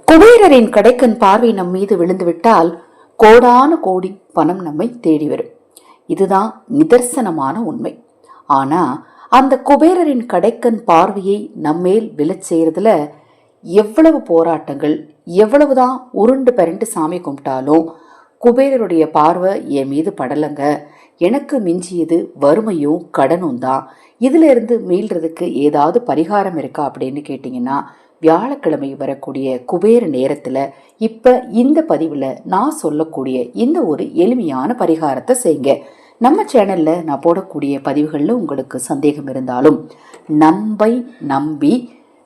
குபேரரின் கடைக்கண் பார்வை நம் மீது விழுந்துவிட்டால் கோடான கோடி பணம் நம்மை தேடி வரும். இதுதான் நிதர்சனமான உண்மை. ஆனா அந்த குபேரரின் கடைக்கண் பார்வையை நம்மேல் விழச் செய்யறதுல எவ்வளவு போராட்டங்கள், எவ்வளவுதான் உருண்டு பரண்டு சாமி கும்பிட்டாலும் குபேரருடைய பார்வை என் மீது படலங்க. எனக்கு மிஞ்சியது வறுமையும் கடனும் தான். இதுல இருந்து மீள்றதுக்கு ஏதாவது பரிகாரம் இருக்கா அப்படின்னு கேட்டீங்கன்னா, வியாழக்கிழமை வரக்கூடிய குபேர நேரத்துல இப்ப இந்த பதிவுல நான் சொல்லக்கூடிய இந்த ஒரு எளிமையான பரிகாரத்தை செய்யுங்க. நம்ம சேனல்ல நான் போடக்கூடிய பதிவுகள்ல உங்களுக்கு சந்தேகம் இருந்தாலும், நம்பை நம்பி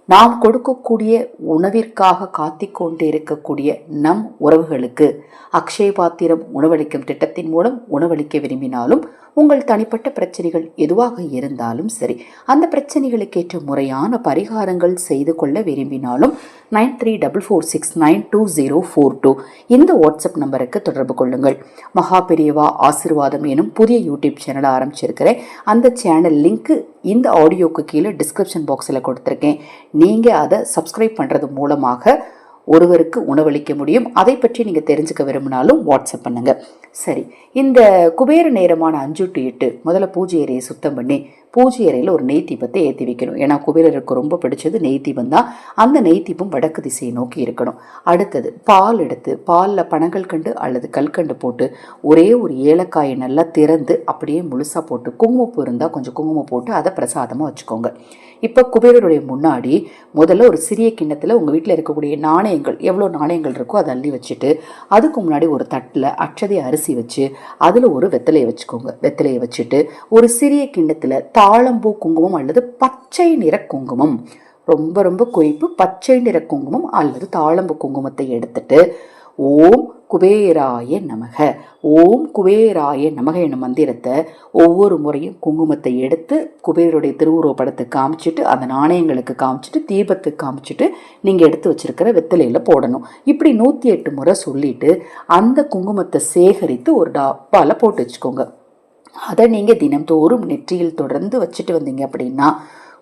நாம் கொடுக்கக்கூடிய உணவிற்காக காத்திக்கொண்டு இருக்கக்கூடிய நம் உறவுகளுக்கு அக்ஷய பாத்திரம் உணவளிக்கும் திட்டத்தின் மூலம் உணவளிக்க விரும்பினாலும், உங்கள் தனிப்பட்ட பிரச்சனைகள் எதுவாக இருந்தாலும் சரி, அந்த பிரச்சனைகளுக்கேற்ற முறையான பரிகாரங்கள் செய்து கொள்ள விரும்பினாலும் 9344692042 இந்த வாட்ஸ்அப் நம்பருக்கு தொடர்பு கொள்ளுங்கள். மகா பெரியவா ஆசீர்வாதம் எனும் புதிய யூடியூப் சேனல் ஆரம்பிச்சிருக்கிறேன். அந்த சேனல் லிங்க் இந்த ஆடியோக்கு கீழே டிஸ்கிரிப்ஷன் பாக்ஸில் கொடுத்துருக்கேன். நீங்கள் அதை சப்ஸ்கிரைப் பண்ணுறது மூலமாக ஒருவருக்கு உணவளிக்க முடியும். அதை பற்றி நீங்கள் தெரிஞ்சுக்க விரும்பினாலும் வாட்ஸ்அப் பண்ணுங்க. சரி, இந்த குபேர நேரமான 5 to 8 முதல்ல பூஜை அறையை சுத்தம் பண்ணி பூஜை அறையில் ஒரு நெய் தீபத்தை ஏற்றி வைக்கணும். ஏன்னா குபேரருக்கு ரொம்ப பிடிச்சது நெய் தீபம் தான். அந்த நெய் தீபம் வடக்கு திசையை நோக்கி இருக்கணும். அடுத்தது பால் எடுத்து பாலில் பனங்கள் கண்டு அல்லது கல்கண்டு போட்டு ஒரே ஒரு ஏலக்காயை நல்லா திறந்து அப்படியே முழுசாக போட்டு குங்குமப்பூ இருந்தால் கொஞ்சம் குங்குமம் போட்டு அதை பிரசாதமாக வச்சுக்கோங்க. இப்போ குபேரருடைய முன்னாடி முதல்ல ஒரு சிறிய கிண்ணத்தில் உங்கள் வீட்டில் இருக்கக்கூடிய நாணயங்கள், எவ்வளோ நாணயங்கள் இருக்கோ அதை அள்ளி வச்சுட்டு, அதுக்கு முன்னாடி ஒரு தட்டில் அச்சதை அரிசி வச்சு அதில் ஒரு வெத்தலையை வச்சுக்கோங்க. வெத்தலையை வச்சுட்டு ஒரு சிறிய கிண்ணத்தில் தாழம்பூ குங்குமம் அல்லது பச்சை நிற குங்குமம், ரொம்ப ரொம்ப குறிப்பு, பச்சை நிற குங்குமம் அல்லது தாழம்பூ குங்குமத்தை எடுத்துட்டு ஓம் குபேராய நமக, ஓம் குபேராய நமக என்னும் மந்திரத்தை ஒவ்வொரு முறையும் குங்குமத்தை எடுத்து குபேரருடைய திருவுருவப்படத்தை காமிச்சிட்டு, அந்த நாணயங்களுக்கு காமிச்சிட்டு, தீபத்துக்கு காமிச்சிட்டு நீங்கள் எடுத்து வச்சிருக்கிற வெத்தலையில் போடணும். இப்படி 108 முறை சொல்லிட்டு அந்த குங்குமத்தை சேகரித்து ஒரு டப்பாவில் போட்டு வச்சுக்கோங்க. அதை நீங்கள் தினம்தோறும் நெற்றியில் தொடர்ந்து வச்சுட்டு வந்தீங்க அப்படின்னா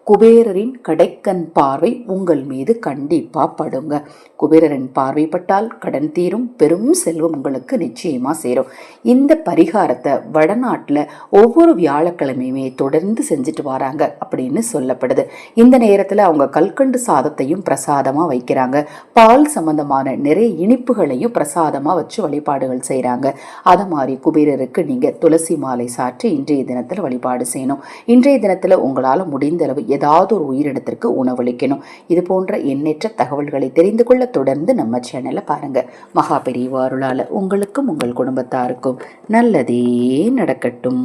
குபேரரின் கடைக்கண் பார்வை உங்கள் மீது கண்டிப்பா படுங்க. குபேரரின் பார்வை பட்டால் கடன் தீரும், பெரும் செல்வம் உங்களுக்கு நிச்சயமா சேரும். இந்த பரிகாரத்தை வடநாட்டில் ஒவ்வொரு வியாழக்கிழமையுமே தொடர்ந்து செஞ்சுட்டு வராங்க அப்படின்னு சொல்லப்படுது. இந்த நேரத்தில் அவங்க கல்கண்டு சாதத்தையும் பிரசாதமாக வைக்கிறாங்க. பால் சம்பந்தமான நிறைய இனிப்புகளையும் பிரசாதமாக வச்சு வழிபாடுகள் செய்கிறாங்க. அதை மாதிரி குபேரருக்கு நீங்கள் துளசி மாலை சாற்றி இன்றைய தினத்தில் வழிபாடு செய்யணும். இன்றைய தினத்தில் உங்களால் முடிந்தளவு ஏதாவது ஒரு உயிரினத்திற்கு உணவளிக்கணும். இது போன்ற எண்ணற்ற தகவல்களை தெரிந்து கொள்ள தொடர்ந்து நம்ம சேனலை பாருங்க. மகா பெரியவா அருளால உங்களுக்கும் உங்கள் குடும்பத்தாருக்கும் நல்லதே நடக்கட்டும்.